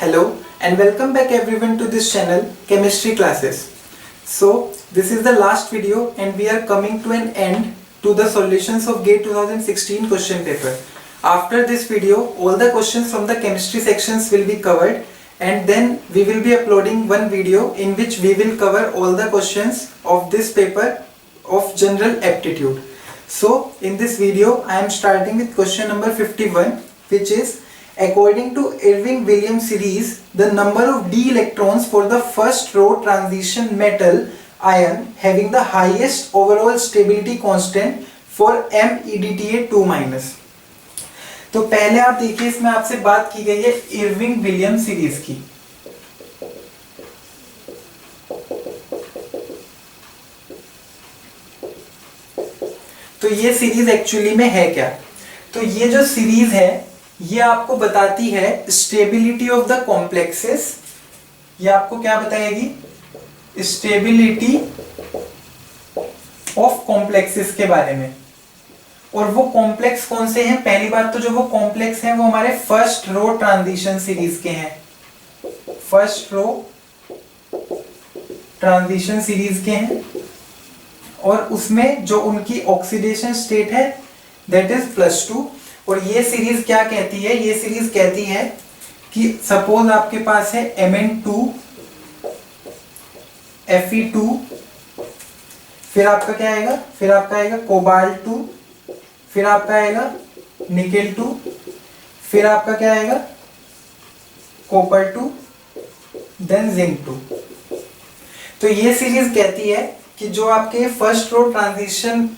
Hello and welcome back everyone to this channel Chemistry Classes. So this is the last video and we are coming to an end to the solutions of GATE 2016 question paper. After this video all the questions from the chemistry sections will be covered and then we will be uploading one video in which we will cover all the questions of this paper of general aptitude. So in this video I am starting with question number 51, which is according to Irving-Williams series, the number of d electrons for the first row transition metal ion having the highest overall stability constant for MEDTA 2-. तो पहले आप देखिए, इसमें आपसे बात की गई है इर्विंग-विलियम्स सीरीज की. तो ये सीरीज एक्चुअली में है क्या? तो ये जो सीरीज है ये आपको बताती है स्टेबिलिटी ऑफ द कॉम्प्लेक्सेस. ये आपको क्या बताएगी? स्टेबिलिटी ऑफ कॉम्प्लेक्सेस के बारे में. और वो कॉम्प्लेक्स कौन से हैं? पहली बात तो जो वो कॉम्प्लेक्स हैं वो हमारे फर्स्ट रो ट्रांजिशन सीरीज के हैं. फर्स्ट रो ट्रांजिशन सीरीज के हैं और उसमें जो उनकी ऑक्सीडेशन स्टेट है दैट इज +2. और ये सीरीज क्या कहती है? ये सीरीज कहती है कि सपोज आपके पास है Mn2 Fe2, फिर आपका क्या आएगा? फिर आपका आएगा कोबाल्ट 2, फिर आपका आएगा निकेल 2, फिर आपका क्या आएगा? Copper 2, then zinc 2. तो ये सीरीज कहती है कि जो आपके first row transition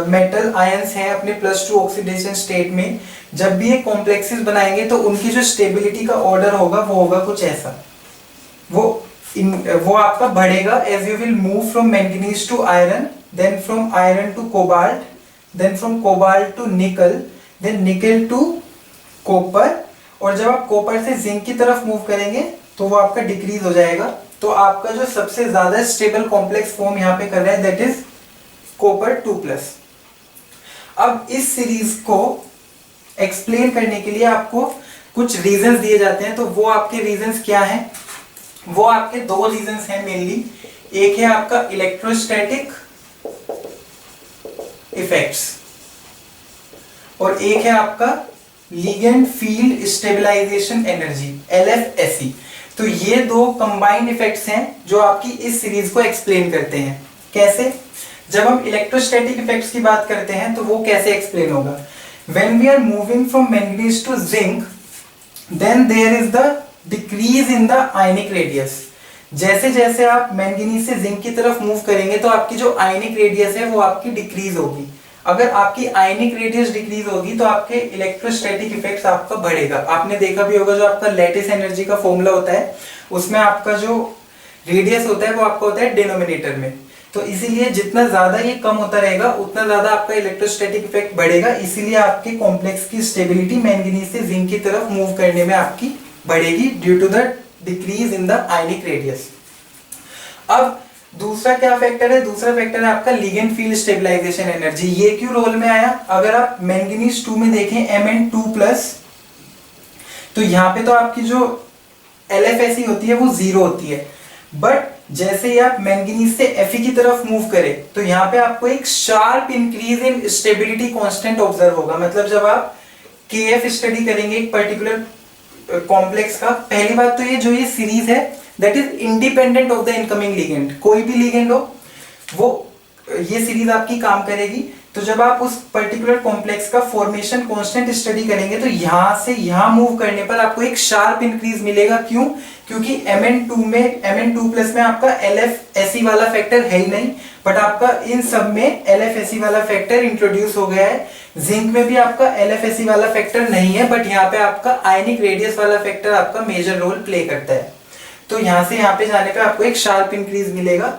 metal ions हैं अपने +2 ऑक्सीडेशन स्टेट में, जब भी ये कॉम्प्लेक्सेस बनाएंगे तो उनकी जो स्टेबिलिटी का ऑर्डर होगा वो होगा कुछ ऐसा. वो आपका बढ़ेगा as you will move from manganese to iron, then from iron to cobalt, then from cobalt to nickel, then nickel to copper. और जब आप कॉपर से जिंक की तरफ मूव करेंगे तो वो आपका डिक्रीज हो जाएगा. तो आपका जो सबसे ज्यादा स्टेबल कॉम्प्लेक्स फॉर्म यहाँ पे कर रहा है दैट इज कॉपर 2+. अब इस सीरीज को एक्सप्लेन करने के लिए आपको कुछ रीजंस दिए जाते हैं. तो वो आपके रीजंस क्या हैं? वो आपके दो रीजंस हैं मेनली. एक है आपका इलेक्ट्रोस्टैटिक इफेक्ट्स और एक है आपका ligand field stabilisation energy LFSE. तो ये दो कंबाइंड इफेक्ट्स हैं जो आपकी इस सीरीज को एक्सप्लेन करते हैं. कैसे? जब हम इलेक्ट्रोस्टैटिक इफेक्ट्स की बात करते हैं तो वो कैसे एक्सप्लेन होगा? When we are moving from manganese to zinc, then there is the decrease in the ionic radius. जैसे जैसे आप मैंगनीज से जिंक की तरफ मूव करेंगे तो आपकी जो आयनिक रेडियस है वो आपकी डिक्रीज होगी. अगर आपकी आयनिक रेडियस डिक्रीज होगी तो आपके इलेक्ट्रोस्टैटिक इफेक्ट्स आपका बढ़ेगा. आपने देखा भी होगा जो आपका लैटिस एनर्जी का फॉर्मूला होता है उसमें आपका जो रेडियस होता है वो आपका होता है डिनोमिनेटर में. तो इसीलिए जितना ज्यादा ये कम होता रहेगा उतना ज्यादा आपका इलेक्ट्रोस्टैटिक इफेक्ट बढ़ेगा. इसीलिए आपके कॉम्प्लेक्स की स्टेबिलिटी मैंगनीज से जिंक की तरफ मूव करने में आपकी बढ़ेगी due to the decrease in the ionic radius. अब दूसरा क्या फैक्टर है? दूसरा फैक्टर है आपका लिगेंड फील्ड स्टेबलाइजेशन एनर्जी. ये क्यों रोल में आया? अगर आप मैंगनीज 2 में देखें Mn2+, तो यहाँ पे तो आपकी जो LFSE होती है वो 0 होती है. बट जैसे ही आप मैंगनीज से Fe की तरफ मूव करें तो यहाँ पे आपको एक sharp increase in stability constant observe होगा. मतलब जब आप KF स्टडी करेंगे एक पर्टिकुलर कॉम्प्लेक्स का, पहली बात तो ये जो ये सीरीज है that is independent of the incoming ligand. कोई भी लिगेंड हो वो ये सीरीज आपकी काम करेगी. तो जब आप उस पर्टिकुलर कॉम्प्लेक्स का फॉर्मेशन कांस्टेंट स्टडी करेंगे तो यहां से यहां मूव करने पर आपको एक शार्प इंक्रीज मिलेगा. क्यों? क्योंकि Mn2+ में आपका LFSE वाला फैक्टर है ही नहीं, बट आपका इन सब में LFSE वाला फैक्टर इंट्रोड्यूस हो गया है. जिंक में भी आपका LFSE वाला फैक्टर नहीं है, बट यहाँ पे आपका आयनिक रेडियस वाला फैक्टर आपका मेजर रोल प्ले करता है. तो यहां से यहां पे जाने पे आपको एक शार्प इंक्रीज मिलेगा.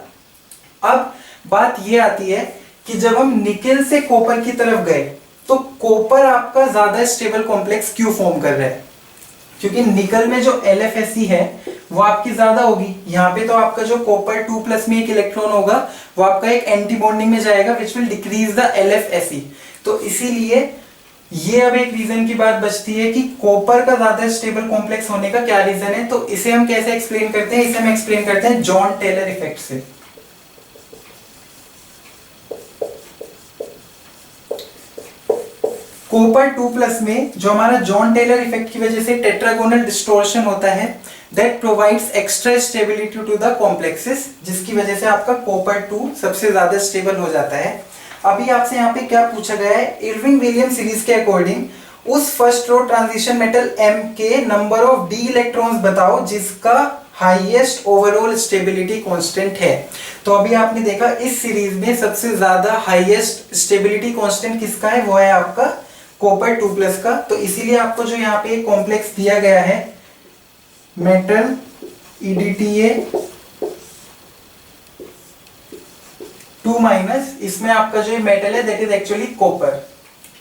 अब बात ये आती है कि जब हम निकेल से कॉपर की तरफ गए तो कॉपर आपका ज्यादा स्टेबल कॉम्प्लेक्स क्यों फॉर्म कर रहा है? क्योंकि निकल में जो LFSE है वो आपकी ज्यादा होगी. यहाँ पे तो आपका जो कॉपर 2+ में एक इलेक्ट्रॉन होगा वो आपका एक एंटी बॉन्डिंग में जाएगा which will decrease the LFSE. तो इसीलिए ये अब एक रीजन की बात बचती है कि कॉपर का ज्यादा स्टेबल कॉम्प्लेक्स होने का क्या रीजन है। तो इसे हम कैसे एक्सप्लेन करते हैं, इसे हम एक्सप्लेन करते हैं जॉन टेलर इफेक्ट से। कॉपर 2+ में जो हमारा जॉन टेलर इफेक्ट की वजह से टेट्रागोनल डिस्टॉर्शन होता है, that provides extra stability to the complexes, जिसकी वजह से आपका कॉपर 2 सबसे ज्यादा स्टेबल हो जाता है। अभी आपसे यहाँ पे क्या पूछा गया है, इरविंग विलियम सीरीज के अकॉर्डिंग उस first row transition metal M के नंबर ऑफ डी इलेक्ट्रॉन्स बताओ जिसका हाईएस्ट ओवरऑल स्टेबिलिटी कांस्टेंट है। तो अभी आपने देखा इस सीरीज में सबसे ज्यादा हाईएस्ट स्टेबिलिटी कांस्टेंट किसका है, वो है आपका कॉपर 2+ का। तो इसीलिए आपको जो यहाँ पे कॉम्प्लेक्स दिया गया है मेटल EDTA 2-, इसमें आपका जो मेटल है that is actually copper.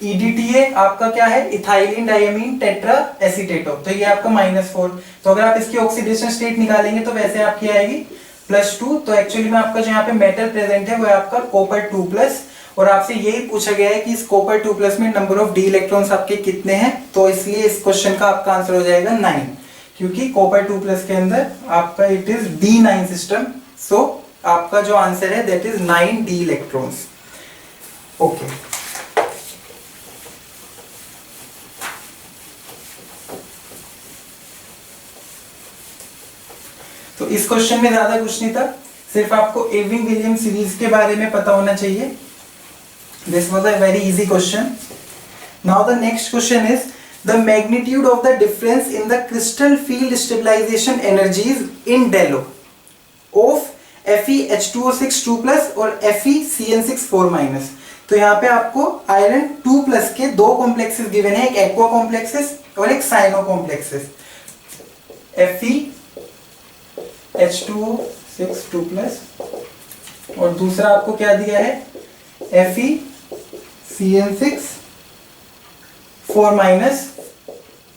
EDTA आपका क्या है, इथाइलिन डायमीन टेट्रा एसीटेटो, तो ये आपका -4। तो अगर आप इसकी ऑक्सीडेशन स्टेट निकालेंगे तो वैसे आपकी आएगी +2। तो एक्चुअली में आपका जो यहाँ पे मेटल प्रेजेंट है वो है आपका कॉपर 2+। और आपसे यही पूछा गया है कि इस कॉपर 2+ में नंबर ऑफ डी इलेक्ट्रॉन्स आपके कितने हैं, तो इसलिए इस क्वेश्चन का आपका आंसर हो जाएगा 9, क्योंकि कॉपर 2+ के अंदर आपका इट इज D9 सिस्टम। सो आपका जो आंसर है that is 9 D electrons. Okay, तो इस क्वेश्चन में ज्यादा कुछ नहीं था, सिर्फ आपको इरविंग विलियम सीरीज के बारे में पता होना चाहिए। This was a very easy question. Now the next question is the magnitude of the difference in the crystal field stabilisation energies in डेलो ऑफ FeH2O6 2+ और FeCN6 4-। तो यहाँ पे आपको आयरन 2+ के दो कॉम्प्लेक्सेस गिवन है, एक एक्वा कॉम्प्लेक्सेस और एक साइनो कॉम्प्लेक्सेस। FeH2O6 2+ और दूसरा आपको क्या दिया है FeCN6 4-।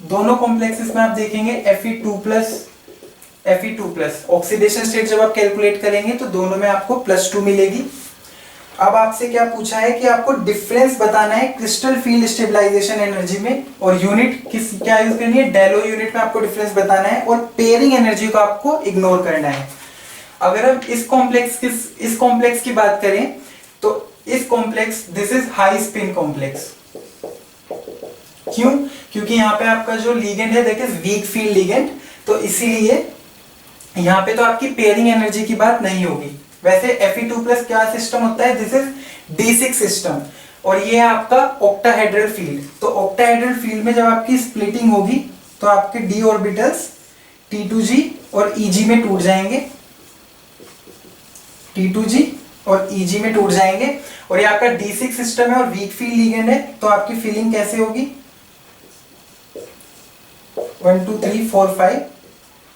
दोनों कॉम्प्लेक्सेस में आप देखेंगे Fe2+ ऑक्सीडेशन स्टेट जब आप कैलकुलेट करेंगे तो दोनों में आपको +2 मिलेगी। अब आपसे क्या पूछा है कि आपको डिफरेंस बताना है क्रिस्टल फील्ड स्टेबलाइजेशन एनर्जी में, और यूनिट किस क्या यूज करनी है, डेलो यूनिट में आपको डिफरेंस बताना है, और पेयरिंग एनर्जी को आपको इग्नोर करना है। अगर हम इस कॉम्प्लेक्स की बात करें तो इस complex this is high spin complex. क्यों, क्योंकि यहाँ पे आपका जो लिगेंड है that is weak field ligand, तो इसीलिए यहाँ पे तो आपकी पेयरिंग एनर्जी की बात नहीं होगी। वैसे Fe2+ क्या सिस्टम होता है, दिस इज D6 सिस्टम, और ये है आपका ऑक्टाहेड्रल फील्ड। तो ऑक्टाहेड्रल फील्ड में जब आपकी स्प्लिटिंग होगी तो आपके d ऑर्बिटल्स T2g और Eg में टूट जाएंगे, T2g और Eg में टूट जाएंगे, और ये आपका D6 सिस्टम है और वीक फील्ड लिगेंड है, तो आपकी फीलिंग कैसे होगी 1 2 3 4 5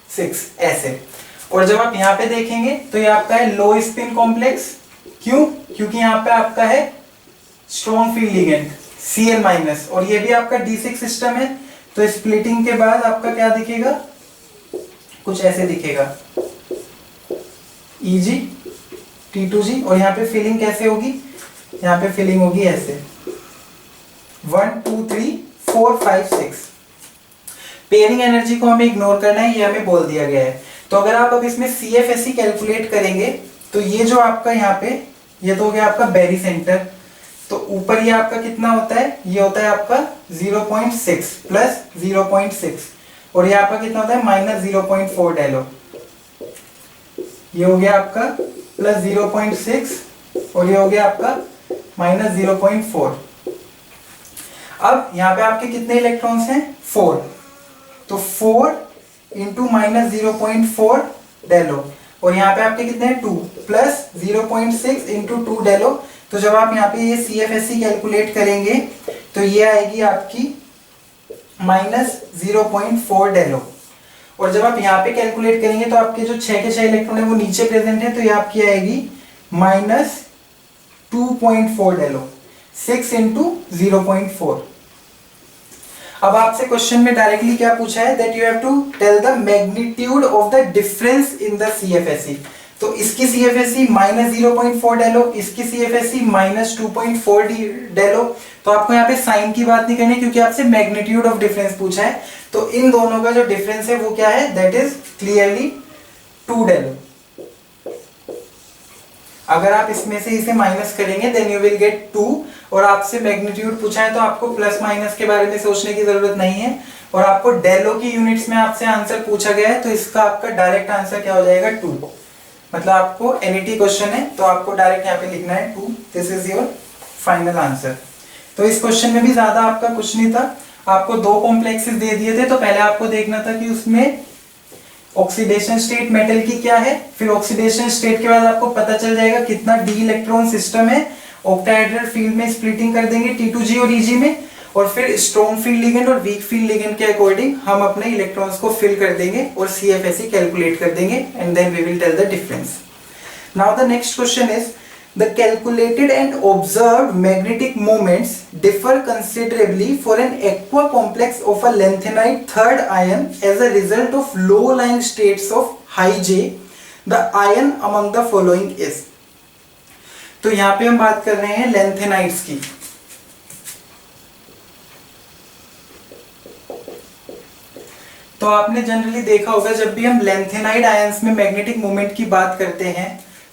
6 ऐसे। और जब आप यहाँ पे देखेंगे तो ये आपका है लो स्पिन कॉम्प्लेक्स। क्यों, क्योंकि यहाँ पे आपका है स्ट्रॉन्ग फील्ड लिगेंड Cl-, और ये भी आपका D6 सिस्टम है, तो स्प्लिटिंग के बाद आपका क्या दिखेगा, कुछ ऐसे दिखेगा Eg T2g, और यहाँ पे फीलिंग कैसे होगी, यहाँ पे फीलिंग होगी ऐसे 1 2 3 4 5 6। पेयरिंग एनर्जी को हमें इग्नोर करना है, ये हमें बोल दिया गया है। तो अगर आप अब इसमें CFSE कैलकुलेट करेंगे तो ये जो आपका यहाँ पे ये तो हो गया आपका बेरी सेंटर, तो ऊपर ये आपका कितना होता है, ये होता है आपका 0.6 प्लस 0.6, और ये आपका कितना होता है -0.4 डेलो। ये हो गया आपका प्लस 0.6 और ये हो गया आपका -0.4। अब यहाँ पे आपके कितने इलेक्ट्रॉन्स हैं, 4, तो 4 इंटू -0.4 डेलो, और यहाँ पे आपके कितने हैं 2 प्लस 0.6 इंटू 2 डेलो। तो जब आप यहाँ पे ये CFSE कैलकुलेट करेंगे तो ये आएगी आपकी -0.4 डेलो, और जब आप यहाँ पे कैलकुलेट करेंगे तो आपके जो 6 के 6 इलेक्ट्रॉन है वो नीचे प्रेजेंट है, तो ये आपकी आएगी -2.4 डेलो, 6 इंटू 0.4। अब आपसे क्वेश्चन में डायरेक्टली क्या पूछा है, that you have to tell the magnitude of the difference in the CFSE। तो इसकी CFSE -0.4 डालो, इसकी CFSE -2.4 डालो। तो आपको यहाँ पे साइन की बात नहीं करनी क्योंकि आपसे मैग्नीट्यूड ऑफ डिफरेंस पूछा है। तो इन दोनों का जो डिफरेंस है वो क्या है, दैट इज क्लियरली 2 डालो। अगर आप इसमें से इसे माइनस करेंगे देन यू विल गेट 2, और आपसे मैग्नीट्यूड पूछा है तो आपको प्लस माइनस के बारे में सोचने की जरूरत नहीं है। और आपको डेलो की यूनिट्स में आपसे आंसर पूछा गया है तो इसका आपका डायरेक्ट आंसर क्या हो जाएगा, 2। मतलब आपको एनईटी क्वेश्चन है तो आपको डायरेक्ट यहाँ पे लिखना है 2, this is your final answer. तो इस क्वेश्चन में भी ज्यादा आपका कुछ नहीं था, आपको 2 कॉम्प्लेक्सेस दे दिए थे। तो पहले आपको देखना था कि उसमें ऑक्सीडेशन स्टेट मेटल की क्या है, फिर ऑक्सीडेशन स्टेट के बाद आपको पता चल जाएगा कितना डी इलेक्ट्रॉन सिस्टम है, ऑक्टाहेड्रल फील्ड में स्प्लिटिंग कर देंगे T2G और EG में, और फिर स्ट्रॉन्ग फील्ड लिगेंड और वीक फील्ड लिगेंड के अकॉर्डिंग हम अपने इलेक्ट्रॉन्स को फिल कर देंगे और CFSE कैलकुलेट कर देंगे, and then we will tell the difference. Now the next question is the calculated and observed magnetic moments differ considerably for an aqua complex of a lanthanide third ion as a result of low lying states of high J. The ion among the following is. तो यहां पे हम बात कर रहे हैं lanthanides की। तो आपने जनरली देखा होगा जब भी हम लैंथेनाइड आयंस में मैग्नेटिक मोमेंट की बात करते हैं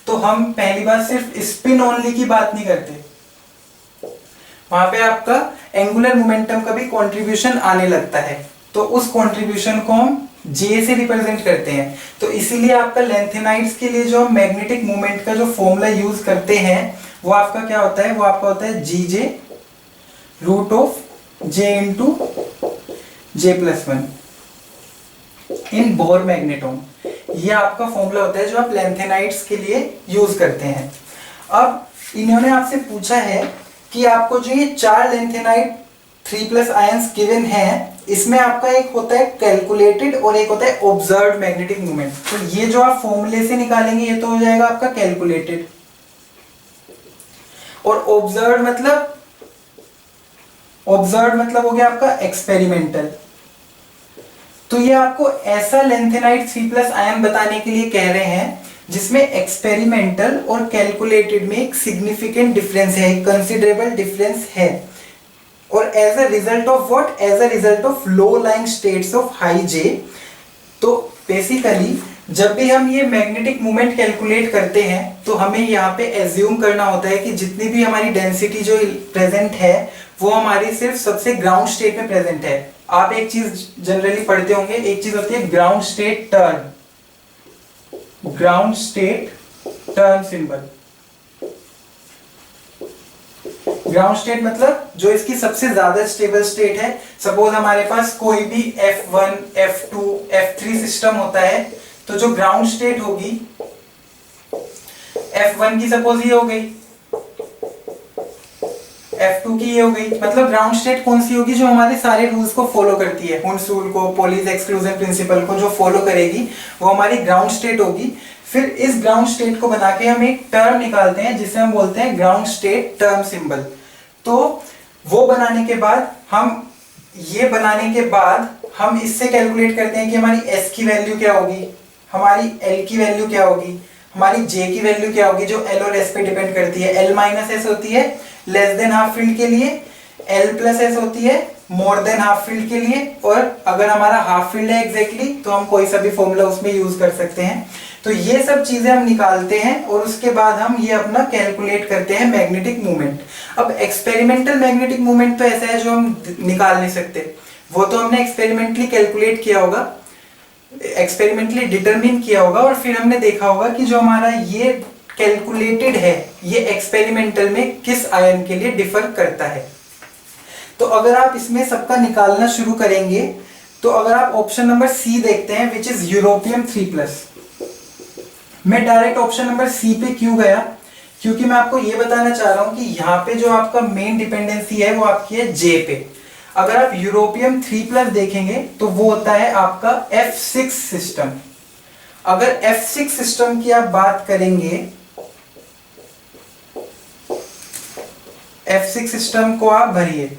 तो हम पहली बार सिर्फ स्पिन ओनली की बात नहीं करते, वहां पे आपका एंगुलर मोमेंटम का भी कंट्रीब्यूशन आने लगता है। तो उस कंट्रीब्यूशन को हम J से रिप्रेजेंट करते हैं। तो इसीलिए आपका लैंथेनाइड्स के लिए जो हम मैग्नेटिक मोमेंट का जो फॉर्मूला यूज करते हैं वो आपका क्या होता है, वो आपका होता है GJ √J × J+1 इन बोर मैग्नेटोन। ये आपका फॉर्मूला होता है जो आप लैंथेनाइड्स के लिए यूज करते हैं। अब इन्होंने आपसे पूछा है कि आपको जो ये 4 लैंथेनाइड 3+ आयंस गिवन है इसमें आपका एक होता है कैलकुलेटेड और एक होता है ऑब्जर्व्ड मैग्नेटिक मोमेंट। तो ये जो आप फॉर्मूले से निकालेंगे ये तो हो जाएगा आपका कैलकुलेटेड, और ऑब्जर्व्ड मतलब हो गया आपका एक्सपेरिमेंटल। तो ये आपको ऐसा लैंथेनाइड 3+ आयन बताने के लिए कह रहे हैं जिसमें एक्सपेरिमेंटल और कैलकुलेटेड में एक सिग्निफिकेंट डिफरेंस है, एक कंसिडरेबल डिफरेंस है, और as a result of what, as a result of low lying states of high J। तो बेसिकली जब भी हम ये मैग्नेटिक मोमेंट कैलकुलेट करते हैं तो हमें यहाँ पे एज्यूम करना होता है कि जितनी भी हमारी डेंसिटी जो प्रेजेंट है वो हमारी सिर्फ सबसे ग्राउंड स्टेट में प्रेजेंट है। आप एक चीज जनरली पढ़ते होंगे, एक चीज होती है ground state term, ground state term symbol. Ground state मतलब जो इसकी सबसे ज्यादा स्टेबल स्टेट है। सपोज हमारे पास कोई भी F1, F2, F3 सिस्टम होता है तो जो ग्राउंड स्टेट होगी F1 की सपोज ये हो गई, F2 की ये हो गई। मतलब ग्राउंड स्टेट कौन सी होगी, जो हमारे सारे रूल्स को फॉलो करती है, हुंस रूल को, पॉलीज एक्सक्लूजन प्रिंसिपल को जो फॉलो करेगी वो हमारी ग्राउंड स्टेट होगी। फिर इस ग्राउंड स्टेट को बना के हम एक टर्म निकालते हैं जिसे हम बोलते हैं ग्राउंड स्टेट टर्म सिंबल। तो वो बनाने के बाद हम इससे कैलकुलेट करते हैं कि हमारी S की वैल्यू क्या होगी, हमारी L की वैल्यू क्या होगी, हमारी J की वैल्यू क्या होगी, जो L और S पे डिपेंड करती है। L - S होती है लेस देन हाफ फील्ड के लिए, L + S होती है मोर देन हाफ फील्ड के लिए, और अगर हमारा हाफ फील्ड है एग्जैक्टली तो हम कोई सा भी फॉर्मूला उसमें यूज कर सकते हैं। तो ये सब चीजें हम निकालते हैं और उसके बाद हम ये अपना कैलकुलेट करते हैं मैग्नेटिक मोमेंट। अब एक्सपेरिमेंटल मैग्नेटिक मोमेंट तो ऐसा है जो हम निकाल नहीं सकते, वो तो हमने एक्सपेरिमेंटली कैलकुलेट किया होगा, एक्सपेरिमेंटली डिटरमिन किया होगा, और फिर हमने देखा होगा कि जो हमारा ये कैलकुलेटेड है ये एक्सपेरिमेंटल में किस आयन के लिए डिफर करता है। तो अगर आप इसमें सबका निकालना शुरू करेंगे तो अगर आप ऑप्शन नंबर C देखते हैं विच इज यूरोपियम 3+, मैं डायरेक्ट ऑप्शन नंबर C पे क्यों गया, क्योंकि मैं आपको ये बताना चाह रहा हूं कि यहाँ पे जो आपका मेन डिपेंडेंसी है वो आपकी है J पे। अगर आप यूरोपियम 3+ देखेंगे तो वो होता है आपका F6 सिस्टम। अगर F6 सिस्टम की आप बात करेंगे, F6 सिस्टम को आप भरिए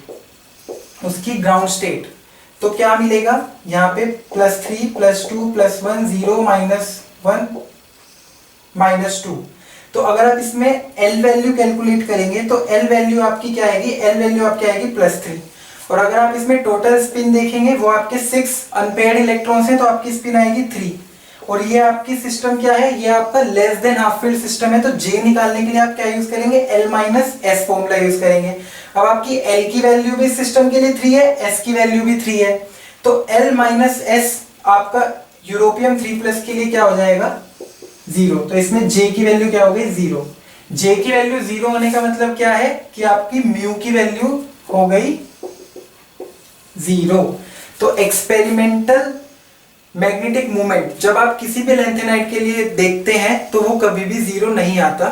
उसकी ग्राउंड स्टेट, तो क्या मिलेगा यहाँ पे +3 +2 +1 0 -1 -2। तो अगर आप इसमें L वैल्यू कैलकुलेट करेंगे तो L वैल्यू आपकी क्या आएगी, L वैल्यू आपकी आएगी +3। और अगर आप इसमें टोटल स्पिन देखेंगे वो आपके 6 अनपेयर्ड इलेक्ट्रॉन्स हैं, तो आपकी स्पिन आएगी 3। और ये आपकी सिस्टम क्या है, ये आपका less than half field system है, तो J निकालने के लिए आप क्या यूज करेंगे, L-S फॉर्मूला यूज करेंगे। अब आपकी L की वैल्यू भी सिस्टम के लिए 3 है, S की वैल्यू भी 3 है, तो L-S आपका यूरोपियम 3+ के लिए क्या हो जाएगा, 0। तो इसमें J की वैल्यू क्या हो गई, 0। J की वैल्यू 0 होने का मतलब क्या है कि आपकी म्यू की वैल्यू हो गई 0। तो एक्सपेरिमेंटल मैग्नेटिक मोमेंट जब आप किसी भी लेंथेनाइट के लिए देखते हैं तो वो कभी भी 0 नहीं आता,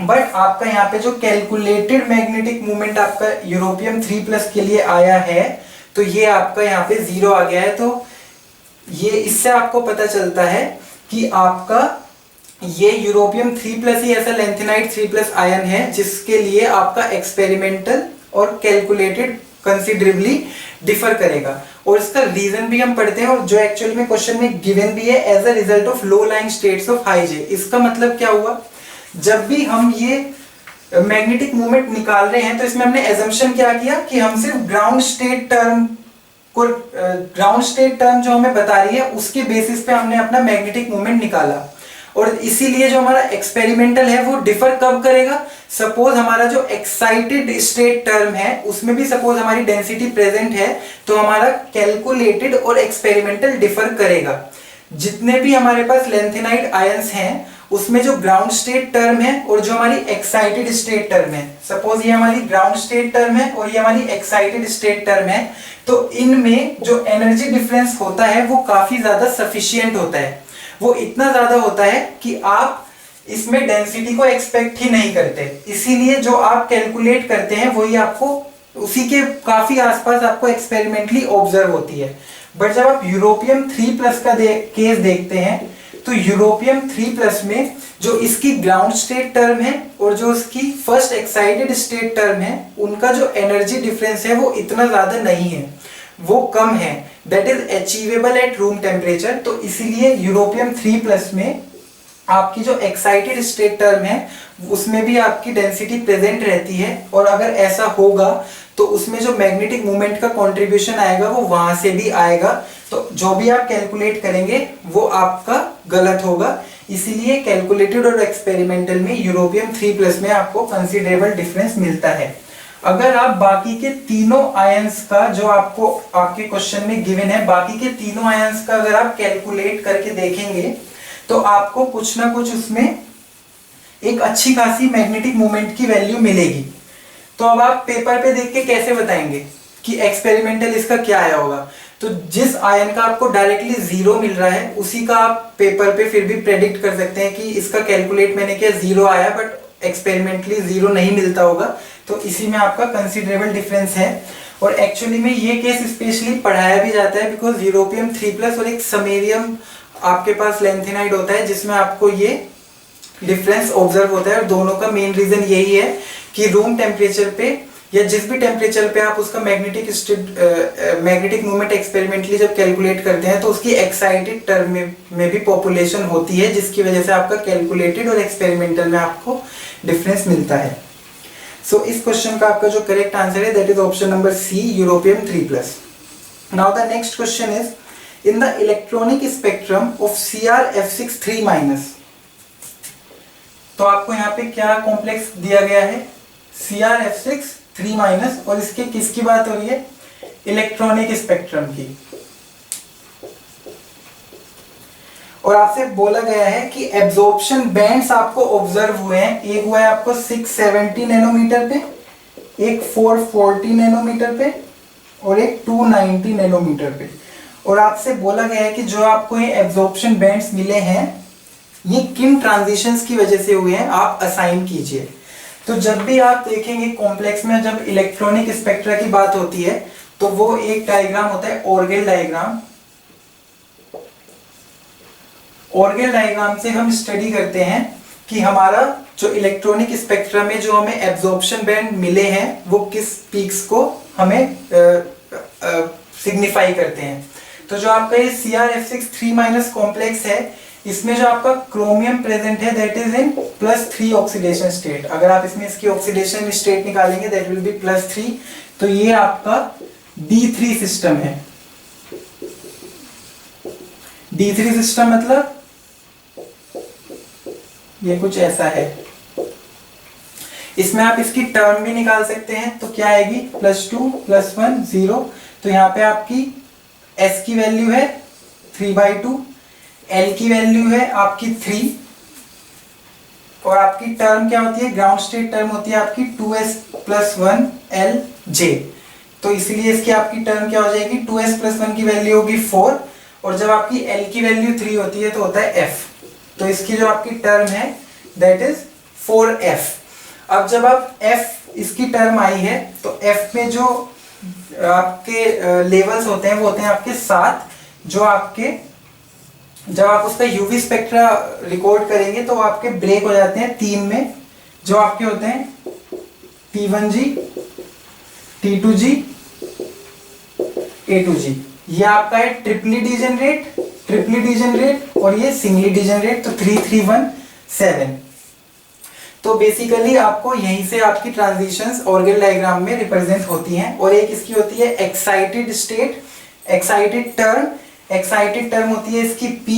बट आपका यहाँ पे जो कैलकुलेटेड मैग्नेटिक मोमेंट आपका यूरोपियम 3+ के लिए आया है तो ये आपका यहाँ पे 0 आ गया है। तो ये इससे आपको पता चलता है कि आपका ये यूरोपियम 3+ ही ऐसा लेंथेनाइट 3+ आयन है जिसके लिए आपका एक्सपेरिमेंटल और कैलकुलेटेड कंसिडरेबली डिफर करेगा। और इसका रीजन भी हम पढ़ते हैं और जो एक्चुअली में क्वेश्चन में गिवन भी है, as a result of low lying states of high J. इसका मतलब क्या हुआ, जब भी हम ये मैग्नेटिक मूवमेंट निकाल रहे हैं तो इसमें हमने एजम्पशन क्या किया कि हम सिर्फ ग्राउंड स्टेट टर्म को, ग्राउंड स्टेट टर्म जो हमें बता रही है उसके बेसिस पे हमने अपना मैग्नेटिक मूवमेंट निकाला। और इसीलिए जो हमारा एक्सपेरिमेंटल है वो डिफर कब करेगा, सपोज हमारा जो एक्साइटेड स्टेट टर्म है उसमें भी सपोज हमारी डेंसिटी प्रेजेंट है तो हमारा कैलकुलेटेड और एक्सपेरिमेंटल डिफर करेगा। जितने भी हमारे पास लेंथेनाइट आयंस हैं उसमें जो ग्राउंड स्टेट टर्म है और जो हमारी एक्साइटेड स्टेट टर्म है, सपोज ये हमारी ग्राउंड स्टेट टर्म है और ये हमारी एक्साइटेड स्टेट टर्म है, तो इनमें जो एनर्जी डिफरेंस होता है वो काफी ज्यादा सफिशिएंट होता है। वो इतना ज्यादा होता है कि आप इसमें डेंसिटी को एक्सपेक्ट ही नहीं करते, इसीलिए जो आप कैलकुलेट करते हैं वही आपको उसी के काफी आसपास आपको एक्सपेरिमेंटली ऑब्जर्व होती है। बट जब आप यूरोपियम 3+ का केस देखते हैं तो यूरोपियम 3+ में जो इसकी ग्राउंड स्टेट टर्म है और जो उसकी फर्स्ट एक्साइटेड स्टेट टर्म है उनका जो एनर्जी डिफरेंस है वो इतना ज्यादा नहीं है, वो कम है, that is achievable at room temperature. तो इसीलिए यूरोपियम 3+ में आपकी जो एक्साइटेड स्टेट टर्म है उसमें भी आपकी डेंसिटी प्रेजेंट रहती है, और अगर ऐसा होगा तो उसमें जो मैग्नेटिक मूवमेंट का कंट्रीब्यूशन आएगा वो वहां से भी आएगा। तो जो भी आप कैलकुलेट करेंगे वो आपका गलत होगा, इसीलिए कैलकुलेटेड और एक्सपेरिमेंटल में यूरोपियम 3+ में आपको कंसिडरेबल डिफरेंस मिलता है। अगर आप बाकी के तीनों आयंस का जो आपको आपके क्वेश्चन में गिवन है, बाकी के तीनों आयंस का अगर आप कैलकुलेट करके देखेंगे तो आपको कुछ ना कुछ उसमें एक अच्छी खासी मैग्नेटिक मोमेंट की वैल्यू मिलेगी। तो अब आप पेपर पे देख के कैसे बताएंगे कि एक्सपेरिमेंटल इसका क्या आया होगा, तो जिस आयन का आपको डायरेक्टली 0 मिल रहा है उसी का आप पेपर पे फिर भी प्रेडिक्ट कर सकते हैं कि इसका कैलकुलेट मैंने किया 0 आया बट एक्सपेरिमेंटली 0 नहीं मिलता होगा, तो इसी में आपका कंसिडरेबल डिफरेंस है। और एक्चुअली में ये केस स्पेशली पढ़ाया भी जाता है बिकॉज यूरोपियम 3+ और एक समेरियम आपके पास लेंथेनाइट होता है जिसमें आपको ये डिफरेंस ऑब्जर्व होता है, और दोनों का मेन रीजन यही है कि रूम टेम्परेचर पे या जिस भी टेम्परेचर पे आप उसका मैग्नेटिक मूवमेंट एक्सपेरिमेंटली जब कैलकुलेट करते हैं तो उसकी एक्साइटेड टर्म में भी पॉपुलेशन होती है, जिसकी वजह से आपका कैलकुलेटेड और एक्सपेरिमेंटल में आपको डिफरेंस मिलता है। सो इस क्वेश्चन का आपका जो करेक्ट आंसर है that is option number C, europium 3+। Now the next question is in the electronic spectrum of CrF6 3-। तो आपको यहाँ पे क्या कॉम्प्लेक्स दिया गया है, CrF6 3-, और इसके किसकी बात हो रही है, इलेक्ट्रॉनिक स्पेक्ट्रम की। और आपसे बोला गया है कि एब्जॉर्प्शन बैंड्स आपको ऑब्जर्व हुए हैं, एक हुआ है आपको 670 नैनोमीटर पे, एक 440 नैनोमीटर पे और एक 290 नैनोमीटर पे। और आपसे बोला गया है कि जो आपको ये एब्जॉर्प्शन बैंड्स मिले हैं ये किन ट्रांजिशंस की वजह से हुए हैं, आप असाइन कीजिए। तो जब भी आप देखेंगे कॉम्प्लेक्स में जब इलेक्ट्रॉनिक स्पेक्ट्रा की बात होती है तो वो एक डायग्राम होता है ऑर्गेल डायग्राम। ऑर्गेल डायग्राम से हम स्टडी करते हैं कि हमारा जो इलेक्ट्रॉनिक स्पेक्ट्रा में जो हमें एब्जॉर्प्शन बैंड मिले हैं वो किस पीक्स को हमें सिग्निफाई करते हैं। तो जो आपका ये CrF6 3- कॉम्प्लेक्स है इसमें जो आपका क्रोमियम प्रेजेंट है that is in +3 oxidation state. अगर आप इसमें इसकी ऑक्सीडेशन स्टेट निकालेंगे दैट विल बी +3। तो ये आपका D3 सिस्टम है। D3 सिस्टम मतलब ये कुछ ऐसा है। इसमें आप इसकी टर्म भी निकाल सकते हैं। तो क्या आएगी, +2 +1 0। तो यहाँ पे आपकी S की वैल्यू है 3/2, L की वैल्यू है आपकी 3, और आपकी टर्म क्या होती है, ग्राउंड स्टेट टर्म होती है आपकी 2s + 1 Lj। तो इसीलिए इसकी आपकी टर्म क्या हो जाएगी, 2s + 1 की वैल्यू होगी 4, और जब आपकी L की वैल्यू 3 होती है तो होता है F। तो इसकी जो आपकी टर्म है दैट इज 4F। अब जब आप F इसकी टर्म आई है तो F में जो आपके लेवल्स होते हैं वो होते हैं आपके 7, जो आपके जब आप उसका यूवी स्पेक्ट्रा रिकॉर्ड करेंगे तो आपके ब्रेक हो जाते हैं 3 में, जो आपके होते हैं T1G, T2G, A2G। ये आपका है ट्रिपली डिजेनरेट और ये सिंगली डिजेनरेट। तो 3 3 1 7। तो बेसिकली आपको यहीं से आपकी ट्रांजिशंस ऑर्गन डायग्राम में रिप्रेजेंट होती हैं। और एक इसकी होती है एक्साइटेड स्टेट, एक्साइटेड टर्म होती है इसकी P,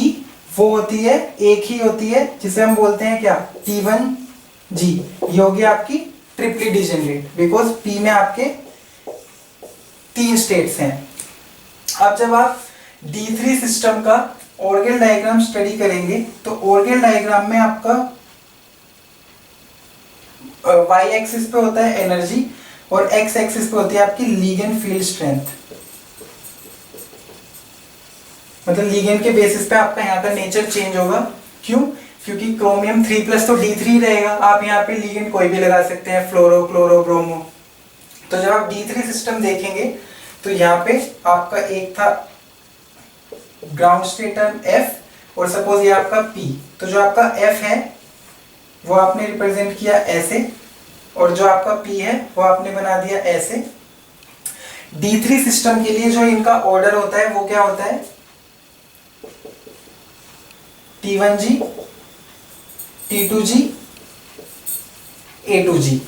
वो होती है एक ही होती है जिसे हम बोलते हैं क्या, T1G। ये होगी आपकी ट्रिपली डिजेनरेट बिकॉज P में आपके 3 स्टेट्स हैं। अब जब आप D3 सिस्टम का ऑर्गन डायग्राम स्टडी करेंगे तो ऑर्गन डायग्राम में आपका y एक्सिस पे होता है एनर्जी और x एक्सिस पे होती है आपकी लिगेंड फील्ड स्ट्रेंथ। मतलब लिगेंड के बेसिस पे आपका यहाँ का नेचर चेंज होगा। क्यों? क्योंकि क्रोमियम 3+ तो D3 रहेगा। आप यहाँ पे लिगेंड कोई भी लगा सकते हैं, फ्लोरो, क्लोरो, ब्रोमो। तो जब आप D3 सिस्टम देखेंगे तो यहाँ पे आपका एक था ग्राउंड स्टेट टर्म F और सपोज ये आपका P। तो जो आपका F है वो आपने रिप्रेजेंट किया ऐसे, और जो आपका P है वो आपने बना दिया ऐसे। D3 सिस्टम के लिए जो इनका ऑर्डर होता है वो क्या होता है, T1G, T2G, A2G,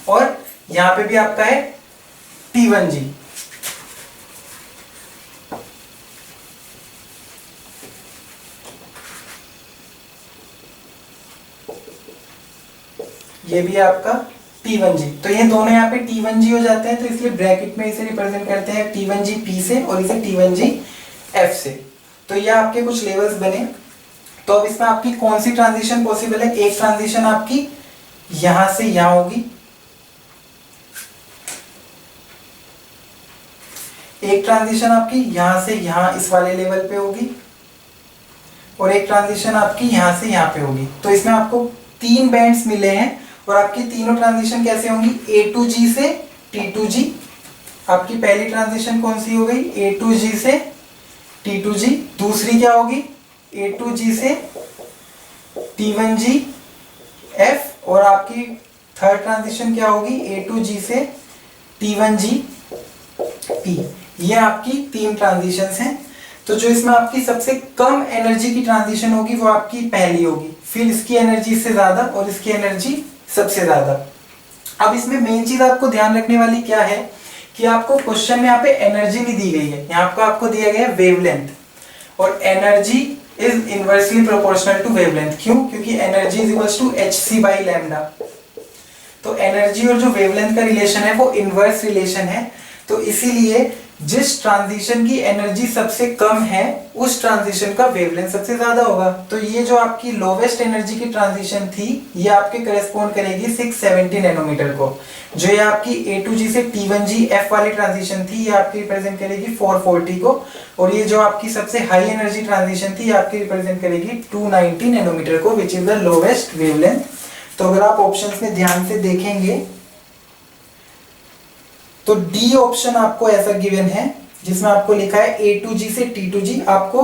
और यहां पे भी आपका है T1G। ये भी आपका T1G। तो ये दोनों यहाँ पे T1G हो जाते हैं, तो इसलिए ब्रैकेट में इसे रिप्रेजेंट करते हैं T1G P से और इसे T1G F से। तो ये आपके कुछ लेवल्स बने। तो अब इसमें आपकी कौन सी ट्रांजिशन पॉसिबल है, एक ट्रांजिशन आपकी यहां से यहां होगी, एक ट्रांजिशन आपकी यहां से यहां इस वाले लेवल पे होगी, और एक ट्रांजिशन आपकी यहां से यहां पे होगी। तो इसमें आपको 3 बैंड्स मिले हैं और आपकी तीनों ट्रांजिशन कैसे होंगी, A2G से T2G। आपकी पहली ट्रांजिशन कौन सी हो गई, A2G से T2G। दूसरी क्या होगी, A2G से T1G F, और आपकी थर्ड ट्रांजिशन क्या होगी, A2G से T1G P। ये आपकी 3 ट्रांजिशंस हैं। तो जो इसमें आपकी सबसे कम एनर्जी की ट्रांजिशन होगी वो आपकी पहली होगी, फिर इसकी एनर्जी से ज्यादा और इसकी एनर्जी सबसे ज्यादा। अब इसमें मेन चीज आपको ध्यान रखने वाली क्या है कि आपको क्वेश्चन में यहाँ पे एनर्जी नहीं दी गई है, यहाँ पे आपको दिया गया है वेवलेंथ, और energy is inversely proportional to wavelength. क्यों? क्योंकि energy is equals to hc/λ। तो एनर्जी और जो वेवलेंथ का रिलेशन है वो इनवर्स रिलेशन है। तो इसीलिए जिस ट्रांजिशन की एनर्जी सबसे कम है उस ट्रांजिशन का वेवलेंथ सबसे ज्यादा होगा। तो ये जो आपकी लोवेस्ट एनर्जी की ट्रांजिशन थी ये आपके करेस्पॉन्ड करेगी 670 नैनोमीटर को। जो ये आपकी A2G से T1G F वाली ट्रांजिशन थी ये आपकी रिप्रेजेंट करेगी 440 को, और ये जो आपकी सबसे हाई एनर्जी ट्रांजिशन थी ये आपकी रिप्रेजेंट करेगी 290 नैनोमीटर को, which is the lowest wavelength. तो अगर आप ऑप्शंस में ध्यान से देखेंगे तो डी ऑप्शन आपको ऐसा गिवन है जिसमें आपको लिखा है A2G से T2G। आपको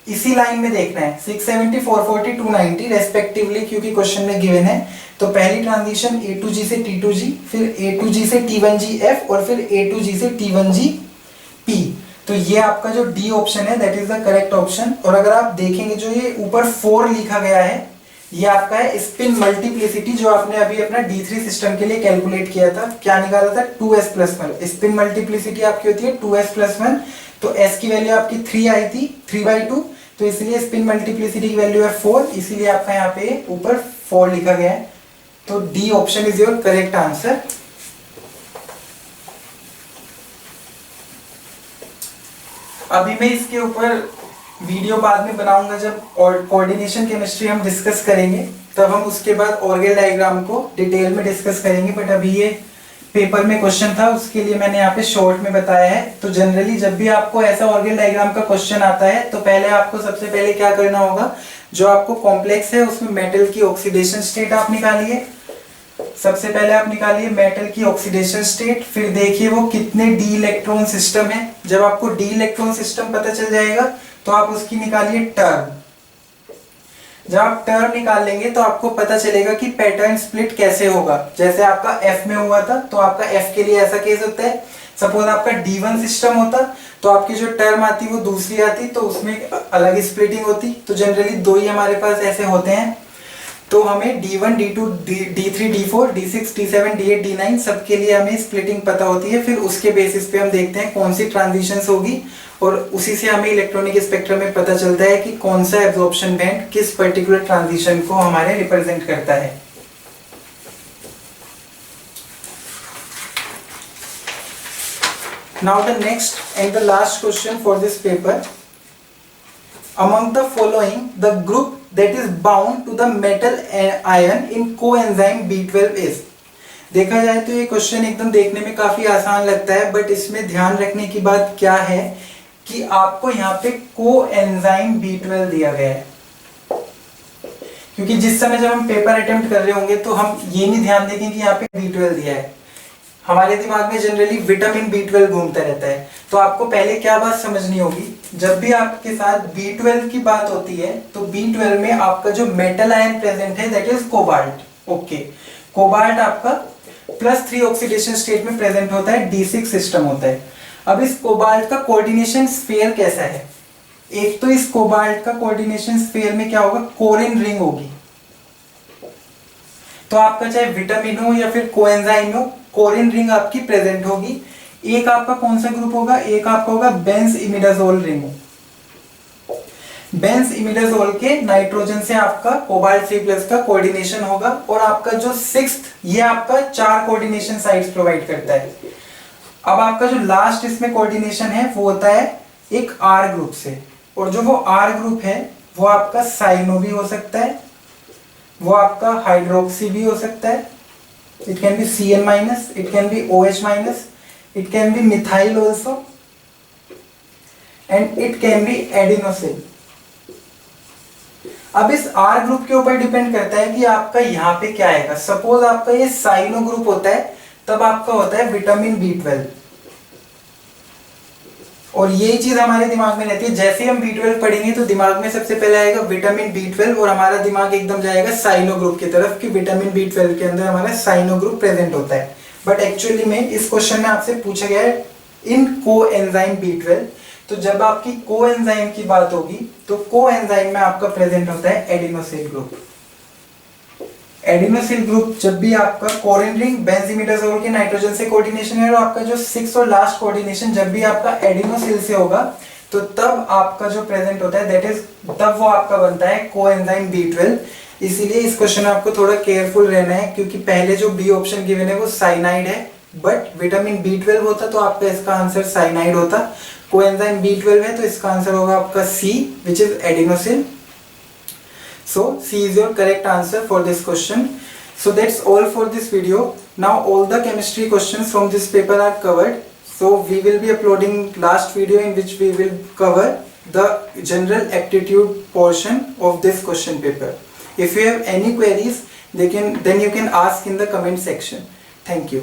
इसी लाइन में देखना है 670, 440, 290 रेस्पेक्टिवली, क्योंकि क्वेश्चन में गिवन है। तो पहली ट्रांजिशन A2G से T2G, फिर A2G से T1G F और फिर A2G से T1G P। तो ये आपका जो डी ऑप्शन है that is the correct option. और अगर आप देखेंगे जो ये ऊपर 4 लिखा गया है ये आपका है स्पिन मल्टीप्लिसिटी, जो आपने अभी अपना D3 सिस्टम के लिए कैलकुलेट किया था, क्या निकाला था 2s+1। स्पिन मल्टीप्लिसिटी आपकी होती है 2s+1, तो s की वैल्यू आपकी 3 आई थी 3/2, तो इसलिए स्पिन मल्टीप्लिसिटी की वैल्यू है 4, इसीलिए आपका यहाँ पे ऊपर 4 लिखा गया है। तो D option is your correct answer. अभी मैं इसके ऊपर वीडियो बाद में बनाऊंगा जब और कोऑर्डिनेशन केमिस्ट्री हम डिस्कस करेंगे, तब हम उसके बाद ऑर्गेल डायग्राम को डिटेल में डिस्कस करेंगे। बट अभी ये पेपर में क्वेश्चन था, उसके लिए मैंने यहाँ पे शॉर्ट में बताया है। तो जनरली जब भी आपको ऐसा ऑर्गेल डायग्राम का क्वेश्चन आता है तो पहले आपको सबसे पहले क्या करना होगा, जो आपको कॉम्प्लेक्स है उसमें मेटल की ऑक्सीडेशन स्टेट आप निकालिए। सबसे पहले आप निकालिए मेटल की ऑक्सीडेशन स्टेट, फिर देखिए वो कितने डी इलेक्ट्रॉन सिस्टम है। जब आपको डी इलेक्ट्रॉन सिस्टम पता चल जाएगा तो आप उसकी निकालिए टर्म। जब आप टर्म निकाल लेंगे तो आपको पता चलेगा कि पैटर्न स्प्लिट कैसे होगा। जैसे आपका एफ में हुआ था, तो आपका एफ के लिए ऐसा केस होता है, सपोज आपका D1 सिस्टम होता तो आपकी जो टर्म आती वो दूसरी आती, तो उसमें अलग स्प्लिटिंग होती। तो जनरली 2 ही हमारे पास ऐसे होते हैं। तो हमें D1, D2, D3, D4, D6, D7, D8, D9 सबके लिए हमें स्प्लिटिंग पता होती है। फिर उसके बेसिस पे हम देखते हैं कौन सी ट्रांजिशंस होगी, और उसी से हमें इलेक्ट्रॉनिक स्पेक्ट्रम में पता चलता है कि कौन सा एब्जॉर्प्शन बैंड किस पर्टिकुलर ट्रांजिशन को हमारे रिप्रेजेंट करता है। Now the next and the last question for this paper, among the following the group that is bound to the metal ion in coenzyme B12 is। देखा जाए तो ये question एकदम देखने में काफी आसान लगता है, बट इसमें ध्यान रखने की बात क्या है कि आपको यहाँ पे कोएंजाइम B12 दिया गया है। क्योंकि जिस समय जब हम पेपर अटेम्प्ट कर रहे होंगे तो हम ये नहीं ध्यान देंगे कि यहाँ पे B12 दिया है, हमारे दिमाग में जनरली विटामिन B12 घूमता रहता है। तो आपको पहले क्या बात समझनी होगी, जब भी आपके साथ B12 की बात होती है तो B12 में आपका जो मेटल आयन प्रेजेंट है that is cobalt. Okay, cobalt आपका +3 ऑक्सीडेशन स्टेट में प्रेजेंट होता है, D6 सिस्टम होता है। अब इस कोबाल्ट का कोऑर्डिनेशन स्फीयर कैसा है, एक तो इस कोबाल्ट का कोऑर्डिनेशन स्फीयर में क्या होगा, कोरिन रिंग होगी। तो आपका चाहे विटामिन हो या फिर कोएंजाइम हो, कोरिन रिंग आपकी प्रेजेंट होगी। एक आपका कौन सा ग्रुप होगा, एक आपका होगा Benz imidazole ring. Benz imidazole के नाइट्रोजन से आपका कोबाल्ट 3+ का कोऑर्डिनेशन होगा, और आपका जो 6th ये आपका 4 कोऑर्डिनेशन साइट्स प्रोवाइड करता है। अब आपका जो लास्ट इसमें कोऑर्डिनेशन है वो होता है एक R ग्रुप से, और जो वो R ग्रुप है वो आपका साइनो भी हो सकता है, वो आपका हाइड्रोक्सी भी हो सकता है, it can be Cn-, it can be OH-, it can be methyl also, and it can be adenosine। अब इस R ग्रुप के ऊपर डिपेंड करता है कि आपका यहाँ पे क्या आएगा। सपोज आपका ये साइनो ग्रुप होता है, तब आपका होता है विटामिन B12, और यही चीज हमारे दिमाग में रहती है। जैसे हम B12 पढ़ेंगे तो दिमाग में सबसे पहले आएगा विटामिन B12, और हमारा दिमाग एकदम जाएगा साइनो ग्रुप की तरफ कि विटामिन B12 के अंदर हमारा साइनो ग्रुप प्रेजेंट होता है। बट एक्चुअली में इस क्वेश्चन में आपसे पूछा गया है इन कोएंजाइम B12, तो जब आपकी कोएंजाइम की बात होगी तो कोएंजाइम में आपका प्रेजेंट होता है एडिनोसिल ग्रुप। एडिनोसिल ग्रुप जब भी आपका कोरिन रिंग बेंजीमिडाजोल के नाइट्रोजन से कोऑर्डिनेशन है, और आपका जो 6th और लास्ट कोऑर्डिनेशन जब भी आपका एडिनोसिल से होगा, तो तब आपका जो प्रेजेंट होता है दैट इज, तब वो आपका बनता है कोएंजाइम B12। इसीलिए इस क्वेश्चन में आपको थोड़ा केयरफुल रहना है, क्योंकि पहले जो बी ऑप्शन गिवन है वो साइनाइड है, बट विटामिन B12 होता तो आपका इसका आंसर साइनाइड होता। कोएंजाइम B12 है तो इसका आंसर होगा आपका C, which is adenosyl. So C is your correct answer for this question. So that's all for this video. Now all the chemistry questions from this paper are covered. So we will be uploading last video in which we will cover the general aptitude portion of this question paper. If you have any queries, then you can ask in the comment section. Thank you.